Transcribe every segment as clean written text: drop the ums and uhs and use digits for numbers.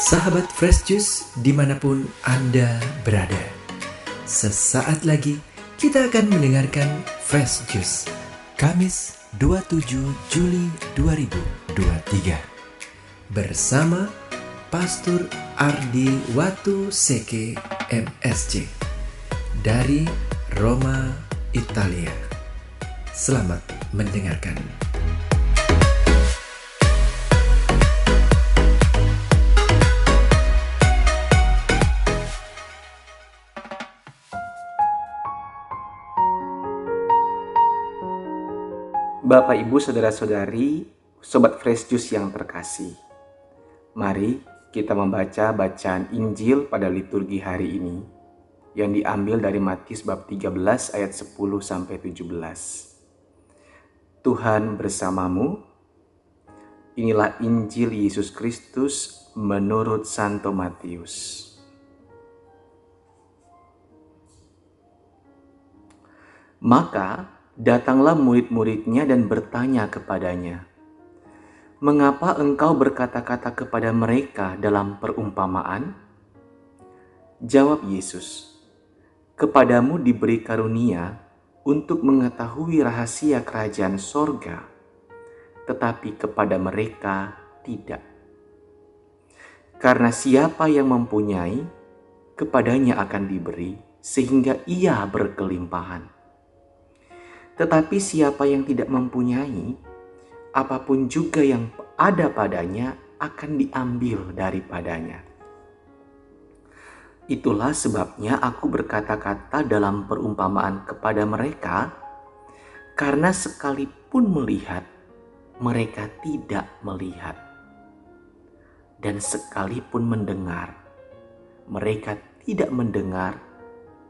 Sahabat Fresh Juice dimanapun Anda berada, sesaat lagi kita akan mendengarkan Fresh Juice Kamis 27 Juli 2023 bersama Pastor Ardi Watu Seke MSC dari Roma, Italia. Selamat mendengarkan. Bapak, Ibu, Saudara-saudari, Sobat Fresh Juice yang terkasih. Mari kita membaca bacaan Injil pada liturgi hari ini yang diambil dari Matius bab 13 ayat 10-17. Tuhan bersamamu. Inilah Injil Yesus Kristus menurut Santo Matius. Maka datanglah murid-muridnya dan bertanya kepadanya, "Mengapa engkau berkata-kata kepada mereka dalam perumpamaan?" Jawab Yesus, "Kepadamu diberi karunia untuk mengetahui rahasia kerajaan sorga, tetapi kepada mereka tidak. Karena siapa yang mempunyai, kepadanya akan diberi, sehingga ia berkelimpahan. Tetapi siapa yang tidak mempunyai, apapun juga yang ada padanya akan diambil daripadanya. Itulah sebabnya aku berkata-kata dalam perumpamaan kepada mereka, karena sekalipun melihat, mereka tidak melihat. Dan sekalipun mendengar, mereka tidak mendengar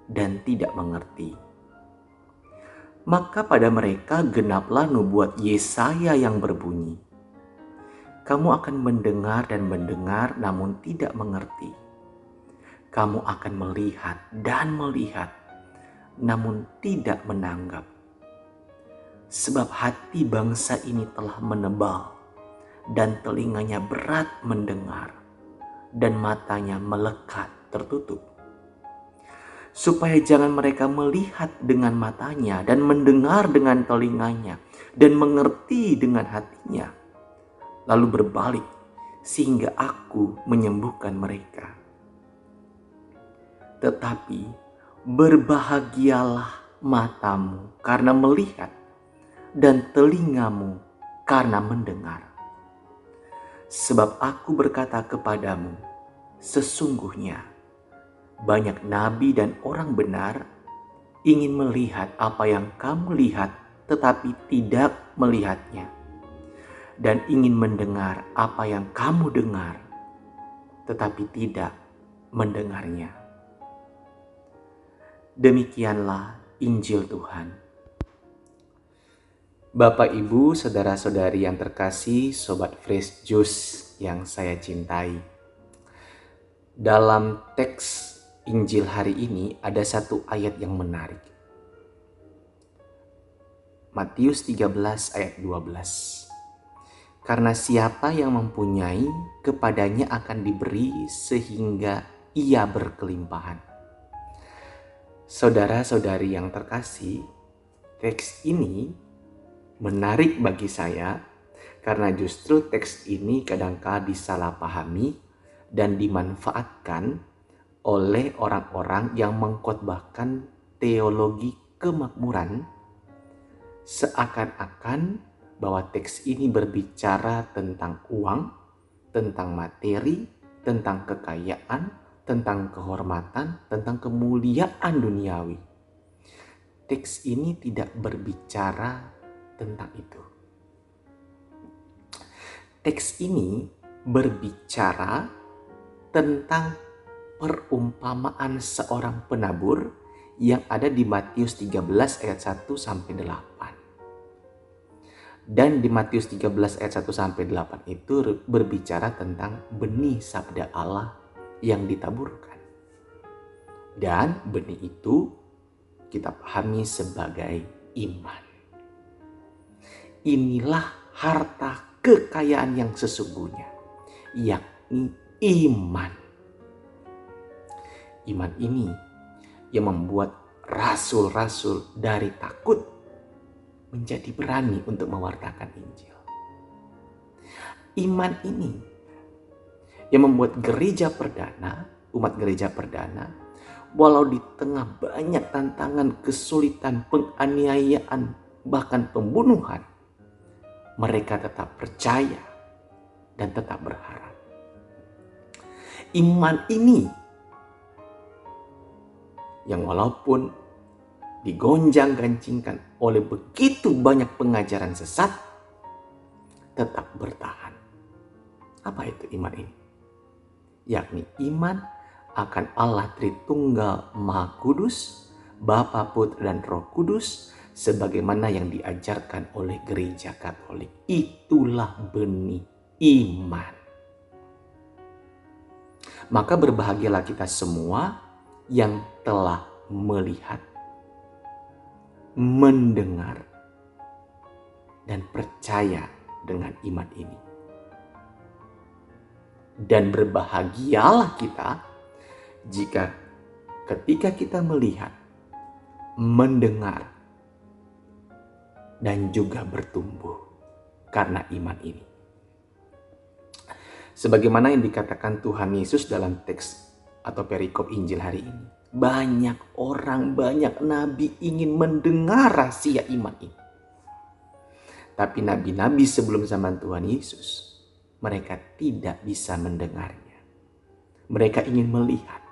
dan tidak mengerti. Maka pada mereka genaplah nubuat Yesaya yang berbunyi, kamu akan mendengar dan mendengar namun tidak mengerti. Kamu akan melihat dan melihat namun tidak menanggap. Sebab hati bangsa ini telah menebal dan telinganya berat mendengar dan matanya melekat tertutup. Supaya jangan mereka melihat dengan matanya dan mendengar dengan telinganya dan mengerti dengan hatinya, lalu berbalik sehingga aku menyembuhkan mereka. Tetapi berbahagialah matamu karena melihat dan telingamu karena mendengar. Sebab aku berkata kepadamu, sesungguhnya banyak nabi dan orang benar ingin melihat apa yang kamu lihat tetapi tidak melihatnya, dan ingin mendengar apa yang kamu dengar tetapi tidak mendengarnya. Demikianlah Injil Tuhan. Bapak, Ibu, Saudara-saudari yang terkasih, Sobat Fresh Juice yang saya cintai. Dalam teks Injil hari ini ada satu ayat yang menarik. Matius 13 ayat 12. Karena siapa yang mempunyai, kepadanya akan diberi sehingga ia berkelimpahan. Saudara-saudari yang terkasih, teks ini menarik bagi saya karena justru teks ini kadangkala disalahpahami dan dimanfaatkan oleh orang-orang yang mengkhotbahkan teologi kemakmuran, seakan-akan bahwa teks ini berbicara tentang uang, tentang materi, tentang kekayaan, tentang kehormatan, tentang kemuliaan duniawi. Teks ini tidak berbicara tentang itu. Teks ini berbicara tentang perumpamaan seorang penabur yang ada di Matius 13 ayat 1-8. Dan di Matius 13 ayat 1-8 itu berbicara tentang benih sabda Allah yang ditaburkan. Dan benih itu kita pahami sebagai iman. Inilah harta kekayaan yang sesungguhnya, yakni iman. Iman ini yang membuat rasul-rasul dari takut menjadi berani untuk mewartakan Injil. Iman ini yang membuat umat gereja perdana, walau di tengah banyak tantangan, kesulitan, penganiayaan, bahkan pembunuhan, mereka tetap percaya dan tetap berharap. Iman ini yang walaupun digonjang-gancingkan oleh begitu banyak pengajaran sesat, tetap bertahan. Apa itu iman ini? Yakni iman akan Allah Tritunggal Maha Kudus, Bapa, Putra, dan Roh Kudus, sebagaimana yang diajarkan oleh Gereja Katolik. Itulah benih iman. Maka berbahagialah kita semua yang telah melihat, mendengar, dan percaya dengan iman ini. Dan berbahagialah kita jika ketika kita melihat, mendengar, dan juga bertumbuh karena iman ini. Sebagaimana yang dikatakan Tuhan Yesus dalam teks atau perikop Injil hari ini. Banyak orang, banyak nabi ingin mendengar rahasia iman ini. Tapi nabi-nabi sebelum zaman Tuhan Yesus, mereka tidak bisa mendengarnya. Mereka ingin melihat,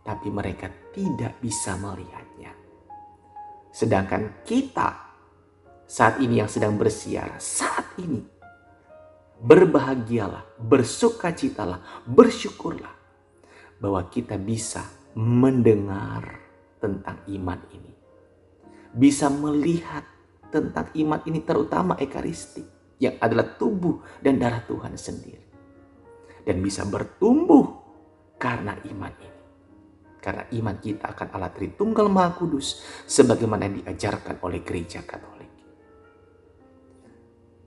tapi mereka tidak bisa melihatnya. Sedangkan kita saat ini yang sedang bersiar, saat ini, berbahagialah, bersukacitalah, bersyukurlah bahwa kita bisa mendengar tentang iman ini. Bisa melihat tentang iman ini, terutama Ekaristi yang adalah tubuh dan darah Tuhan sendiri. Dan bisa bertumbuh karena iman ini. Karena iman kita akan Allah Tritunggal Maha Kudus sebagaimana yang diajarkan oleh Gereja Katolik.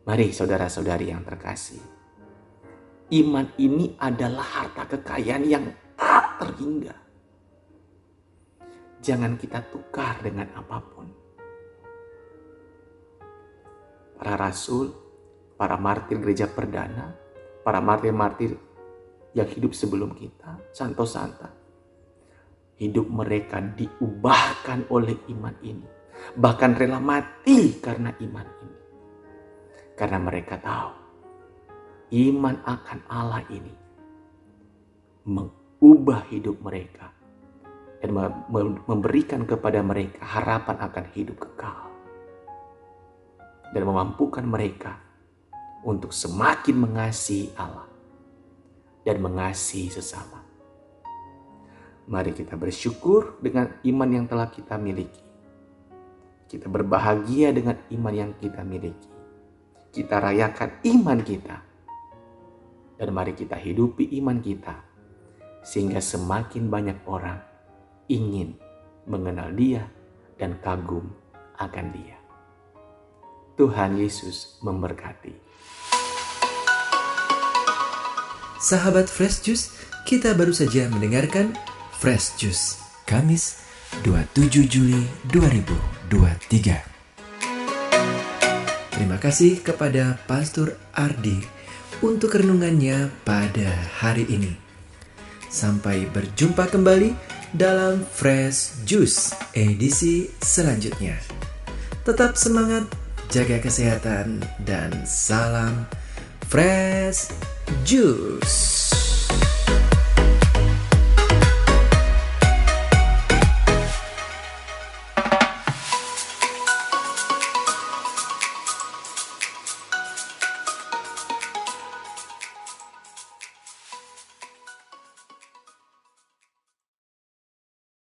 Mari saudara-saudari yang terkasih, iman ini adalah harta kekayaan yang tak terhingga. Jangan kita tukar dengan apapun. Para rasul, para martir gereja perdana, para martir-martir yang hidup sebelum kita, santo-santa, hidup mereka diubahkan oleh iman ini. Bahkan rela mati karena iman ini. Karena mereka tahu iman akan Allah ini mengubah hidup mereka dan memberikan kepada mereka harapan akan hidup kekal. Dan memampukan mereka untuk semakin mengasihi Allah dan mengasihi sesama. Mari kita bersyukur dengan iman yang telah kita miliki. Kita berbahagia dengan iman yang kita miliki. Kita rayakan iman kita. Dan mari kita hidupi iman kita. Sehingga semakin banyak orang ingin mengenal Dia dan kagum akan Dia. Tuhan Yesus memberkati. Sahabat Fresh Juice, kita baru saja mendengarkan Fresh Juice, Kamis 27 Juli 2023. Terima kasih kepada Pastor Ardi untuk renungannya pada hari ini. Sampai berjumpa kembali dalam Fresh Juice edisi selanjutnya. Tetap semangat, jaga kesehatan, dan salam Fresh Juice.